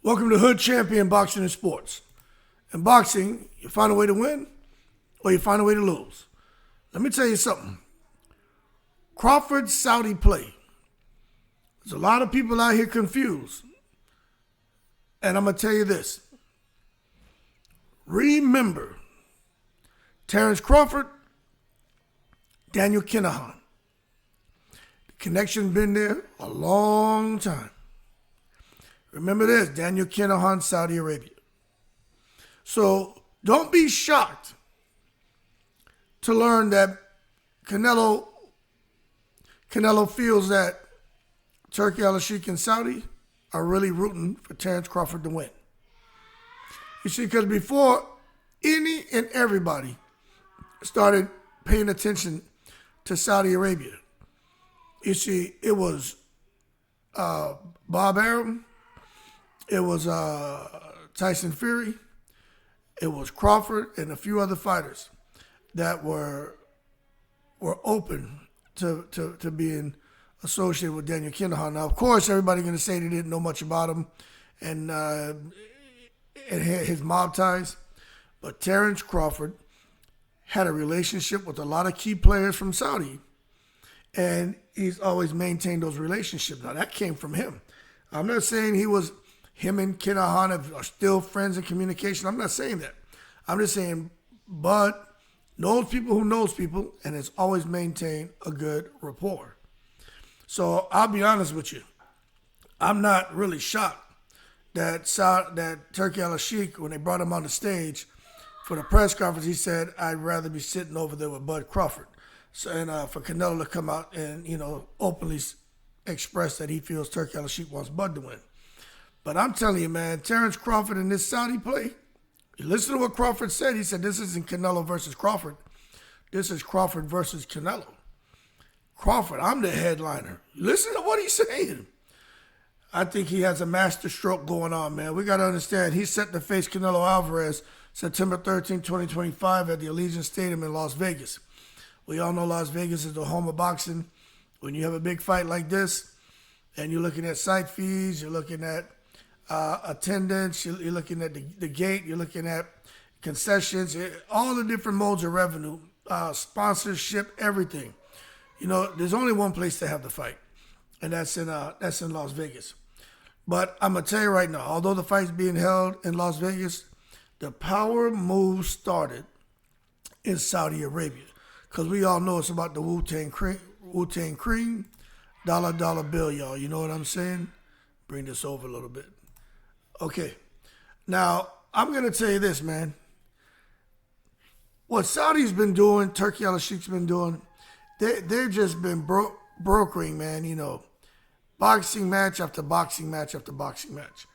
Welcome to Hood Champion Boxing and Sports. In boxing, you find a way to win or you find a way to lose. Let me tell you something. Crawford's Saudi play. There's a lot of people out here confused. And I'm going to tell you this. Remember, Terence Crawford, Daniel Kinahan. The connection's been there a long time. Remember this, Daniel Kinahan, Saudi Arabia. So don't be shocked to learn that Canelo feels that Turki Al-Sheikh and Saudi are really rooting for Terence Crawford to win. You see, because before any and everybody started paying attention to Saudi Arabia, you see, it was Bob Arum, it was Tyson Fury, it was Crawford, and a few other fighters that were open to being associated with Daniel Kinahan. Now, of course, everybody's going to say they didn't know much about him and his mob ties, but Terence Crawford had a relationship with a lot of key players from Saudi, and he's always maintained those relationships. Now, that came from him. I'm not saying him and Kinahan are still friends in communication. I'm not saying that. I'm just saying Bud knows people who knows people and has always maintained a good rapport. So I'll be honest with you. I'm not really shocked that Turki Al-Sheikh, when they brought him on the stage for the press conference, he said, I'd rather be sitting over there with Bud Crawford. So, and for Canelo to come out and, openly express that he feels Turki Al-Sheikh wants Bud to win. But I'm telling you, man, Terence Crawford in this Saudi play, you listen to what Crawford said. He said, this isn't Canelo versus Crawford. This is Crawford versus Canelo. Crawford, I'm the headliner. Listen to what he's saying. I think he has a master stroke going on, man. We got to understand, he's set to face Canelo Alvarez September 13, 2025 at the Allegiant Stadium in Las Vegas. We all know Las Vegas is the home of boxing. When you have a big fight like this, and you're looking at site fees, you're looking at attendance, you're looking at the gate, you're looking at concessions, all the different modes of revenue, sponsorship, everything. There's only one place to have the fight, and that's in Las Vegas. But I'm gonna tell you right now, although the fight's being held in Las Vegas, the power move started in Saudi Arabia, because we all know it's about the Wu-Tang Cream, dollar bill, y'all. You know what I'm saying? Bring this over a little bit. Okay. Now, I'm going to tell you this, man. What Saudi's been doing, Turki Al-Sheikh's been doing, they've just been brokering, man, boxing match after boxing match after boxing match.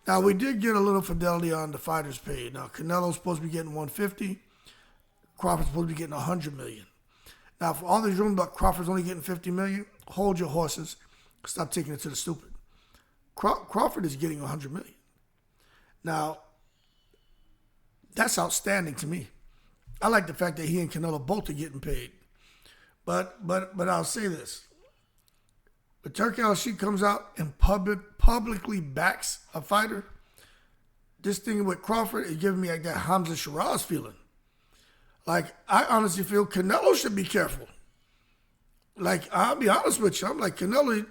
Now, we did get a little fidelity on the fighters paid. Now, Canelo's supposed to be getting 150. Crawford's supposed to be getting 100 million. Now, for all these rumors about Crawford's only getting 50 million, hold your horses. Stop taking it to the stupid. Crawford is getting 100 million. Now, that's outstanding to me. I like the fact that he and Canelo both are getting paid. But I'll say this. When Turki Al-Sheikh comes out and publicly backs a fighter, this thing with Crawford is giving me like that Hamza Shiraz feeling. Like, I honestly feel Canelo should be careful. Like, I'll be honest with you. I'm like, Canelo,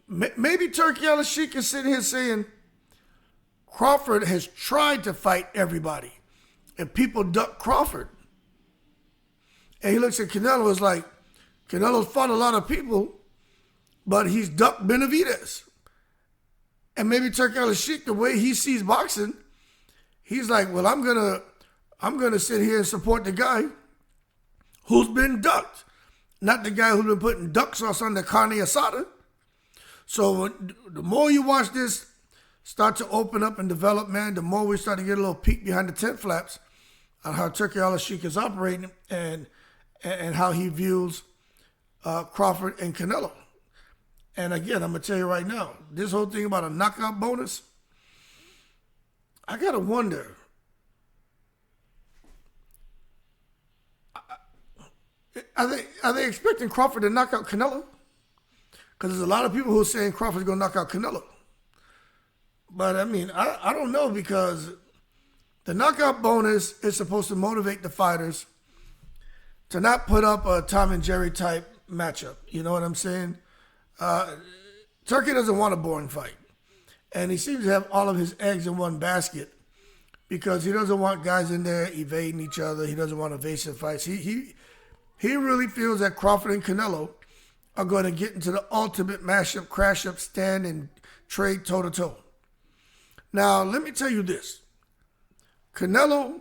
maybe Turki Al-Sheikh is sitting here saying Crawford has tried to fight everybody, and people duck Crawford. And he looks at Canelo as like, Canelo's fought a lot of people, but he's ducked Benavidez. And maybe Turki Al-Sheikh, the way he sees boxing, he's like, well, I'm gonna sit here and support the guy who's been ducked, not the guy who's been putting duck sauce on the carne asada. So the more you watch this start to open up and develop, man, the more we start to get a little peek behind the tent flaps on how Turki Al-Sheikh is operating and how he views Crawford and Canelo. And again, I'm going to tell you right now, this whole thing about a knockout bonus, I got to wonder, are they expecting Crawford to knock out Canelo? Because there's a lot of people who are saying Crawford's going to knock out Canelo. But I mean, I don't know because the knockout bonus is supposed to motivate the fighters to not put up a Tom and Jerry type matchup. You know what I'm saying? Turkey doesn't want a boring fight. And he seems to have all of his eggs in one basket because he doesn't want guys in there evading each other. He doesn't want evasive fights. He really feels that Crawford and Canelo are going to get into the ultimate mashup, crash up, stand, and trade toe-to-toe. Now, let me tell you this. Canelo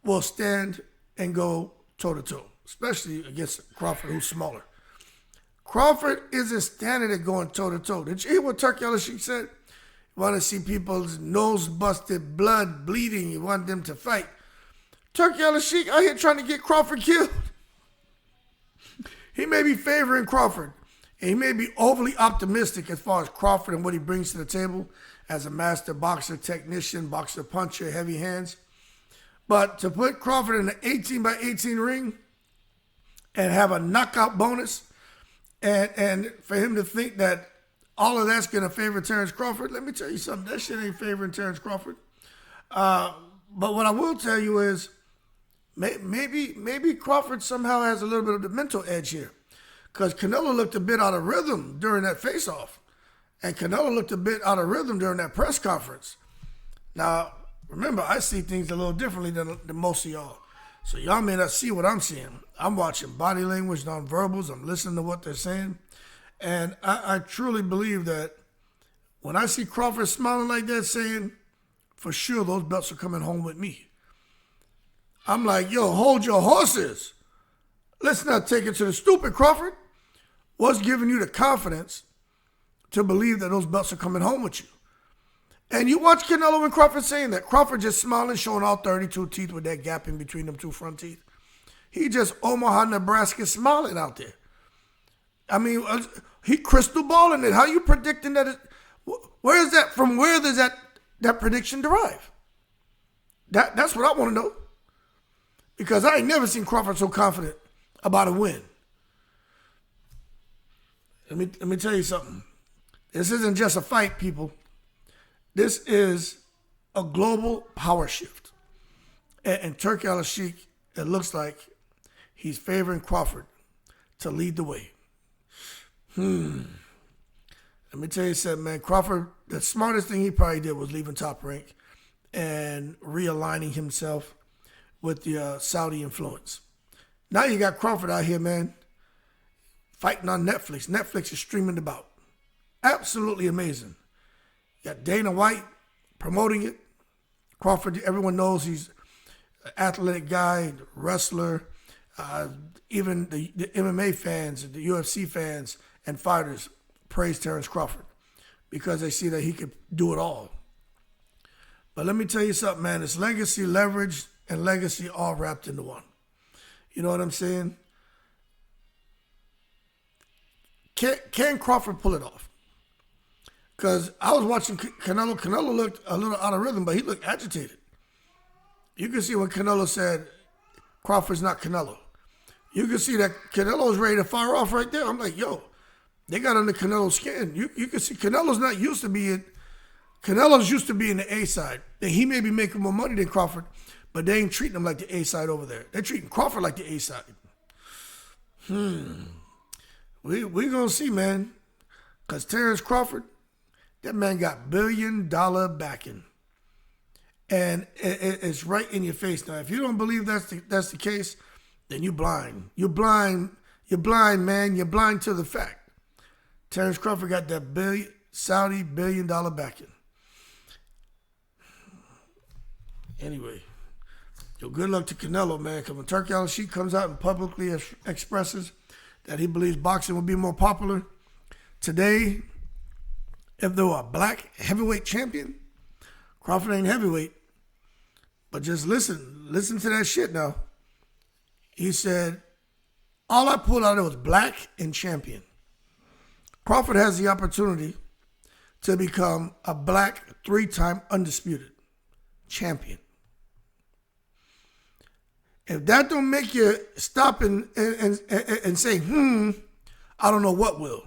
will stand and go toe-to-toe, especially against Crawford, who's smaller. Crawford isn't standing there going toe-to-toe. Did you hear what Turkey Al-Sheikh said? You want to see people's nose busted, blood bleeding. You want them to fight. Turkey Al-Sheikh out here trying to get Crawford killed. He may be favoring Crawford, and he may be overly optimistic as far as Crawford and what he brings to the table as a master boxer, technician, boxer, puncher, heavy hands. But to put Crawford in an 18 by 18 ring and have a knockout bonus, and for him to think that all of that's going to favor Terence Crawford, let me tell you something. That shit ain't favoring Terence Crawford. But what I will tell you is maybe Crawford somehow has a little bit of the mental edge here. Because Canelo looked a bit out of rhythm during that face-off. And Canelo looked a bit out of rhythm during that press conference. Now, remember, I see things a little differently than most of y'all. So y'all may not see what I'm seeing. I'm watching body language, nonverbals. I'm listening to what they're saying. And I truly believe that when I see Crawford smiling like that, saying, for sure those belts are coming home with me. I'm like, yo, hold your horses. Let's not take it to the stupid, Crawford. What's giving you the confidence to believe that those belts are coming home with you? And you watch Canelo and Crawford saying that. Crawford just smiling, showing all 32 teeth with that gap in between them two front teeth. He just Omaha, Nebraska smiling out there. I mean, he crystal balling it. How you predicting that? Where is that? From where does that prediction derive? That's what I want to know. Because I ain't never seen Crawford so confident about a win. Let me tell you something. This isn't just a fight, people. This is a global power shift. And Turkey Al-Sheikh, it looks like he's favoring Crawford to lead the way. Let me tell you something, man. Crawford, the smartest thing he probably did was leaving Top Rank and realigning himself with the Saudi influence. Now you got Crawford out here, man, fighting on Netflix. Netflix is streaming the bout. Absolutely amazing. You got Dana White promoting it. Crawford, everyone knows he's an athletic guy, wrestler. Even the MMA fans, the UFC fans and fighters praise Terence Crawford because they see that he could do it all. But let me tell you something, man. It's legacy, leverage, and legacy all wrapped into one. You know what I'm saying? Can Crawford pull it off? Because I was watching Canelo. Canelo looked a little out of rhythm, but he looked agitated. You can see when Canelo said, Crawford's not Canelo. You can see that Canelo was ready to fire off right there. I'm like, yo, they got under Canelo's skin. You can see Canelo's not used to being, Canelo's used to being the A side. And he may be making more money than Crawford, but they ain't treating him like the A side over there. They're treating Crawford like the A side. We gonna see, man. Because Terence Crawford, that man got $1 billion backing. And it's right in your face. Now, if you don't believe that's the case, then you're blind. You're blind, man. You're blind to the fact. Terence Crawford got that Saudi $1 billion backing. Anyway, yo, good luck to Canelo, man. Because when Turkey Al-Sheikh comes out and publicly expresses that he believes boxing will be more popular today, if there were a black heavyweight champion, Crawford ain't heavyweight. But just listen to that shit now. He said, all I pulled out of it was black and champion. Crawford has the opportunity to become a black 3-time undisputed champion. If that don't make you stop and say, I don't know what will.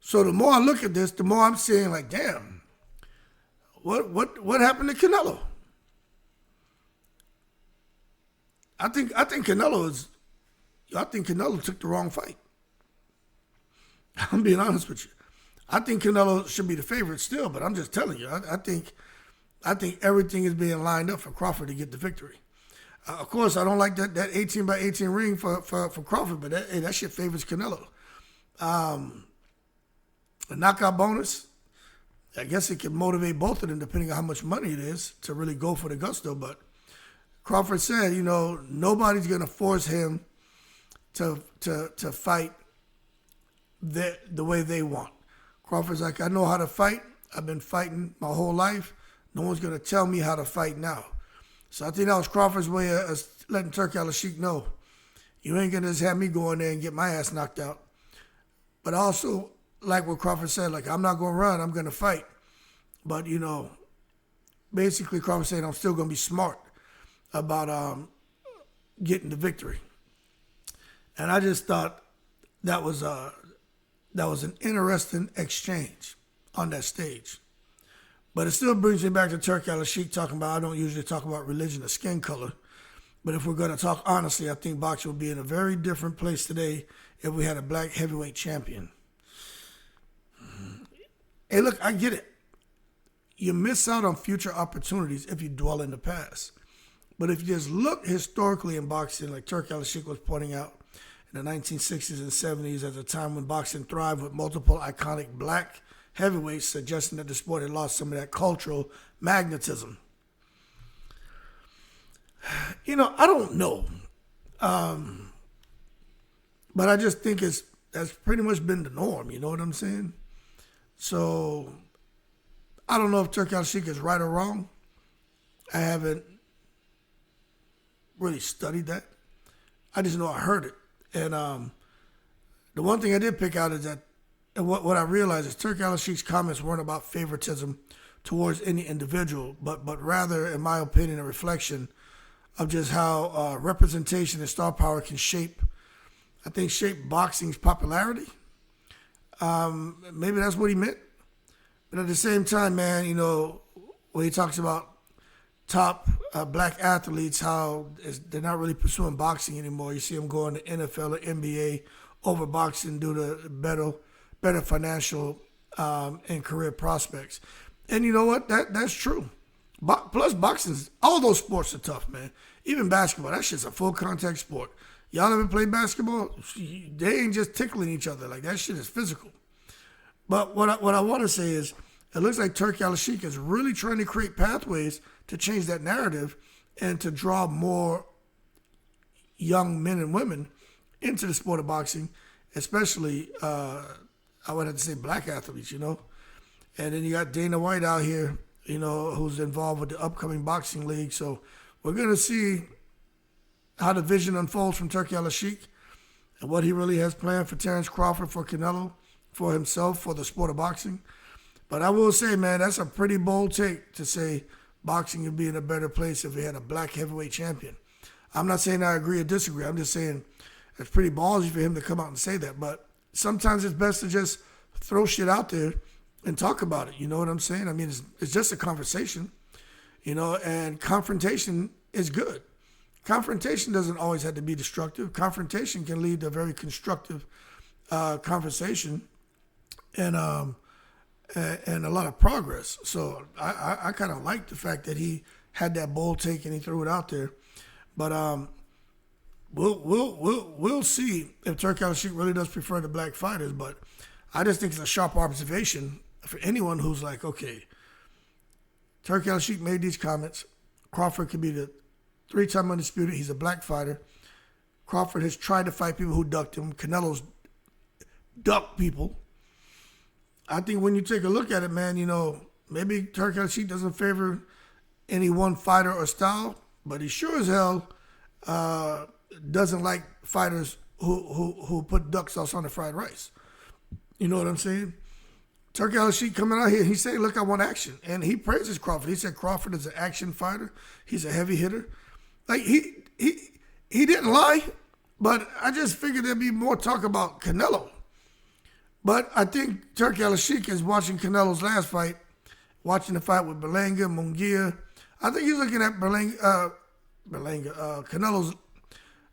So the more I look at this, the more I'm saying like, damn, what happened to Canelo? I think Canelo took the wrong fight. I'm being honest with you. I think Canelo should be the favorite still, but I'm just telling you. I think everything is being lined up for Crawford to get the victory. Of course, I don't like that 18 by 18 ring for Crawford, but that shit favors Canelo. A knockout bonus, I guess it can motivate both of them depending on how much money it is to really go for the gusto. But Crawford said, nobody's going to force him to fight the way they want. Crawford's like, I know how to fight. I've been fighting my whole life. No one's going to tell me how to fight now. So I think that was Crawford's way of letting Turki Al-Sheikh know, you ain't going to just have me go in there and get my ass knocked out. But also, like what Crawford said, like, I'm not going to run, I'm going to fight. But, basically Crawford saying I'm still going to be smart about getting the victory. And I just thought that was an interesting exchange on that stage. But it still brings me back to Turki Al-Sheikh talking about, I don't usually talk about religion or skin color. But if we're going to talk honestly, I think boxing would be in a very different place today if we had a black heavyweight champion. Hey, look, I get it. You miss out on future opportunities if you dwell in the past. But if you just look historically in boxing, like Turki Al-Sheikh was pointing out, in the 1960s and 70s, at a time when boxing thrived with multiple iconic black heavyweights, suggesting that the sport had lost some of that cultural magnetism. I don't know. But I just think that's pretty much been the norm, you know what I'm saying? So, I don't know if Turki Al-Sheikh is right or wrong. I haven't really studied that. I just know I heard it. And the one thing I did pick out is that, and what I realized is Turki Al-Sheikh's comments weren't about favoritism towards any individual, but rather, in my opinion, a reflection of just how representation and star power can shape boxing's popularity. Maybe that's what he meant. But at the same time, man, when he talks about top black athletes, how they're not really pursuing boxing anymore. You see them going to NFL or NBA over boxing due to better financial and career prospects. And you know what? That's true. Plus, boxing's, all those sports are tough, man. Even basketball, that shit's a full contact sport. Y'all ever play basketball? They ain't just tickling each other. Like, that shit is physical. But what I want to say is, it looks like Turki Al-Sheikh is really trying to create pathways to change that narrative and to draw more young men and women into the sport of boxing, especially, I would have to say, black athletes, And then you got Dana White out here, who's involved with the upcoming boxing league. So we're going to see how the vision unfolds from Turki Al-Sheikh and what he really has planned for Terence Crawford, for Canelo, for himself, for the sport of boxing. But I will say, man, that's a pretty bold take to say boxing would be in a better place if we had a black heavyweight champion. I'm not saying I agree or disagree. I'm just saying it's pretty ballsy for him to come out and say that. But sometimes it's best to just throw shit out there and talk about it. You know what I'm saying? I mean, it's just a conversation, and confrontation is good. Confrontation doesn't always have to be destructive. Confrontation can lead to a very constructive conversation and a lot of progress. So I kind of like the fact that he had that bold take and he threw it out there. But we'll see if Turki Al-Sheikh really does prefer the black fighters. But I just think it's a sharp observation for anyone who's like, okay, Turki Al-Sheikh made these comments. Crawford could be the 3-time undisputed. He's a black fighter. Crawford has tried to fight people who ducked him. Canelo's ducked people. I think when you take a look at it, man, maybe Turki Al-Sheikh doesn't favor any one fighter or style, but he sure as hell doesn't like fighters who put duck sauce on the fried rice. You know what I'm saying? Turki Al-Sheikh coming out here, he said, look, I want action. And he praises Crawford. He said Crawford is an action fighter. He's a heavy hitter. Like, he didn't lie, but I just figured there'd be more talk about Canelo. But I think Turki Al-Sheikh is watching Canelo's last fight watching the fight with Berlanga, Munguia. I think he's looking at Canelo's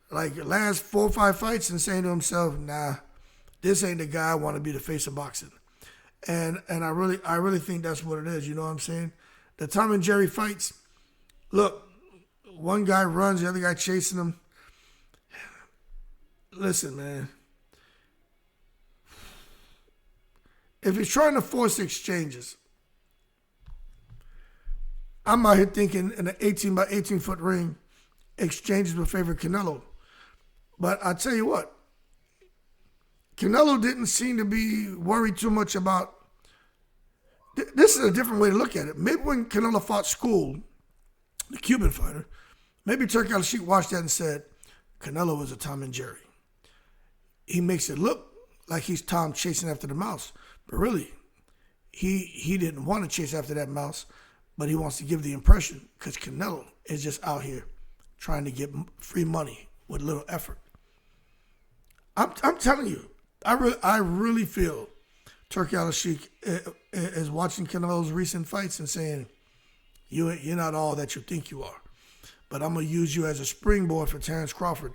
like last 4 or 5 fights and saying to himself, nah, this ain't the guy I want to be the face of boxing. And I really think that's what it is, you know what I'm saying? The Tom and Jerry fights, look, one guy runs, the other guy chasing him. Listen, man. If he's trying to force exchanges, I'm out here thinking in an 18 by 18 foot ring, exchanges would favor Canelo. But I tell you what, Canelo didn't seem to be worried too much about. This is a different way to look at it. Maybe when Canelo fought School, the Cuban fighter, maybe Turki Al-Sheikh watched that and said, Canelo was a Tom and Jerry. He makes it look like he's Tom chasing after the mouse. But really, he didn't want to chase after that mouse, but he wants to give the impression because Canelo is just out here trying to get free money with little effort. I'm telling you, I really feel Turki Al-Sheikh is watching Canelo's recent fights and saying, you're not all that you think you are. But I'm going to use you as a springboard for Terence Crawford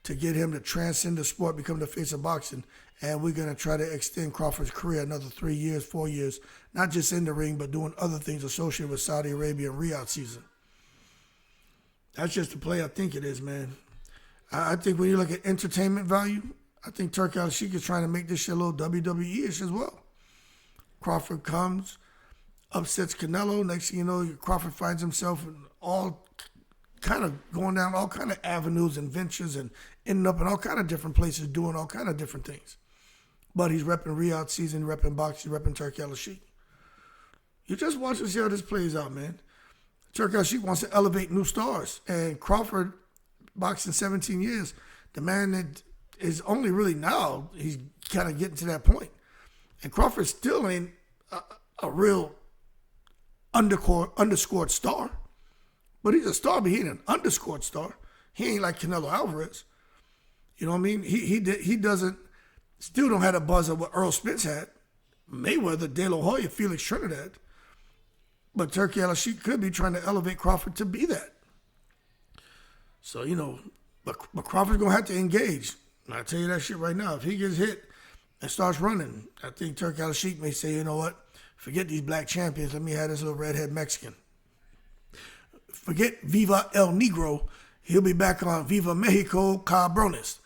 to get him to transcend the sport, become the face of boxing. And we're going to try to extend Crawford's career another 3 years, 4 years, not just in the ring, but doing other things associated with Saudi Arabia and Riyadh season. That's just the play I think it is, man. I think when you look at entertainment value, I think Turki Al-Sheikh is trying to make this shit a little WWE-ish as well. Crawford comes, upsets Canelo. Next thing you know, Crawford finds himself in all kind of going down all kind of avenues and ventures and ending up in all kind of different places doing all kind of different things. But he's repping Riyadh season, repping boxing, repping Turki Al-Sheikh. You just watch and see how this plays out, man. Turki Al-Sheikh wants to elevate new stars. And Crawford, boxing 17 years, the man that is only really now, he's kind of getting to that point. And Crawford still ain't a real underscored star. But he's a star, but he ain't an underscored star. He ain't like Canelo Alvarez. You know what I mean? He doesn't, still don't have a buzz of what Earl Spence had. Mayweather, De La Hoya, Felix Trinidad. But Turki Al-Sheikh could be trying to elevate Crawford to be that. So, you know, but Crawford's going to have to engage. And I'll tell you that shit right now. If he gets hit and starts running, I think Turki Al-Sheikh may say, you know what? Forget these black champions. Let me have this little redhead Mexican. Forget Viva El Negro. He'll be back on Viva Mexico Cabrones.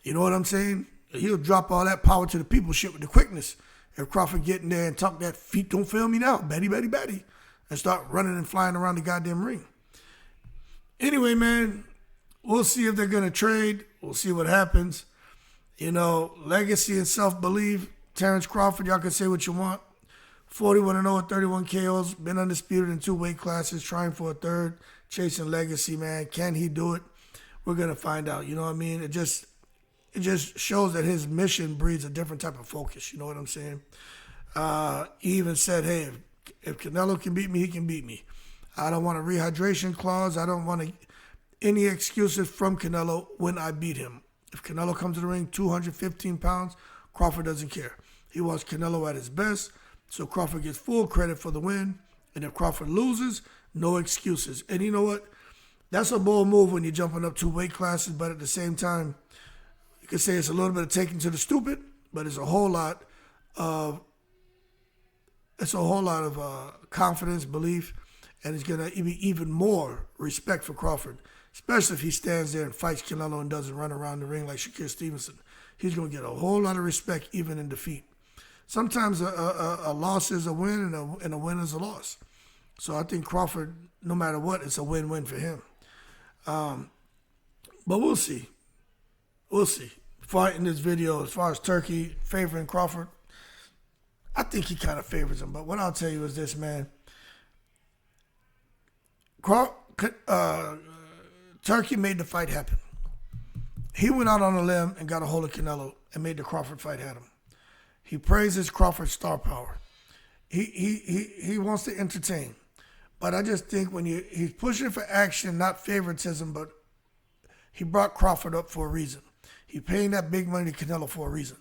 You know what I'm saying? He'll drop all that power to the people shit with the quickness. If Crawford get in there and talk that feet don't fail me now, Betty, Betty, Betty, and start running and flying around the goddamn ring. Anyway, man, we'll see if they're going to trade. We'll see what happens. You know, legacy and self-belief. Terence Crawford, y'all can say what you want. 41-0 at 31 KOs, been undisputed in 2 weight classes, trying for a third, chasing legacy, man. Can he do it? We're going to find out, you know what I mean? It just shows that his mission breeds a different type of focus, you know what I'm saying? He even said, hey, if Canelo can beat me, he can beat me. I don't want a rehydration clause. I don't want any excuses from Canelo when I beat him. If Canelo comes to the ring 215 pounds, Crawford doesn't care. He wants Canelo at his best. So Crawford gets full credit for the win. And if Crawford loses, no excuses. And you know what? That's a bold move when you're jumping up 2 weight classes. But at the same time, you could say it's a little bit of taking to the stupid, but it's a whole lot of confidence, belief, and it's going to be even more respect for Crawford, especially if he stands there and fights Canelo and doesn't run around the ring like Shakur Stevenson. He's going to get a whole lot of respect even in defeat. Sometimes a loss is a win and a win is a loss. So I think Crawford, no matter what, it's a win-win for him. But we'll see. We'll see. Fight in this video, as far as Turki favoring Crawford, I think he kind of favors him. But what I'll tell you is this, man. Turki made the fight happen. He went out on a limb and got a hold of Canelo and made the Crawford fight happen. He praises Crawford's star power. He wants to entertain. But I just think when he's pushing for action, not favoritism, but he brought Crawford up for a reason. He's paying that big money to Canelo for a reason.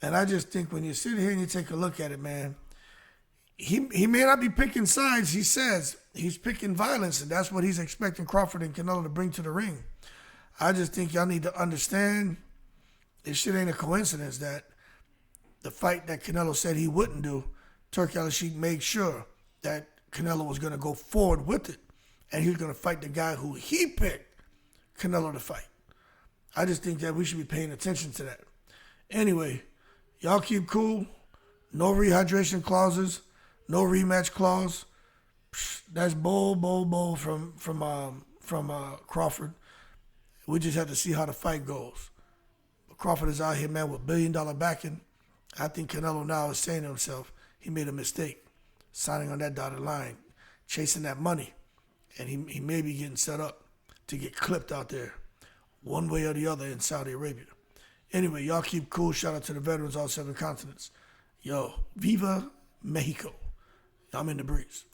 And I just think when you sit here and you take a look at it, man, he may not be picking sides. He says he's picking violence, and that's what he's expecting Crawford and Canelo to bring to the ring. I just think y'all need to understand this shit ain't a coincidence that the fight that Canelo said he wouldn't do, Turki Al-Sheikh made sure that Canelo was going to go forward with it, and he was going to fight the guy who he picked Canelo to fight. I just think that we should be paying attention to that. Anyway, y'all keep cool. No rehydration clauses. No rematch clause. That's bull from Crawford. We just have to see how the fight goes. Crawford is out here, man, with $1 billion backing. I think Canelo now is saying to himself, he made a mistake signing on that dotted line, chasing that money, and he may be getting set up to get clipped out there one way or the other in Saudi Arabia. Anyway, y'all keep cool. Shout out to the veterans, all 7 continents. Yo, Viva Mexico. I'm in the breeze.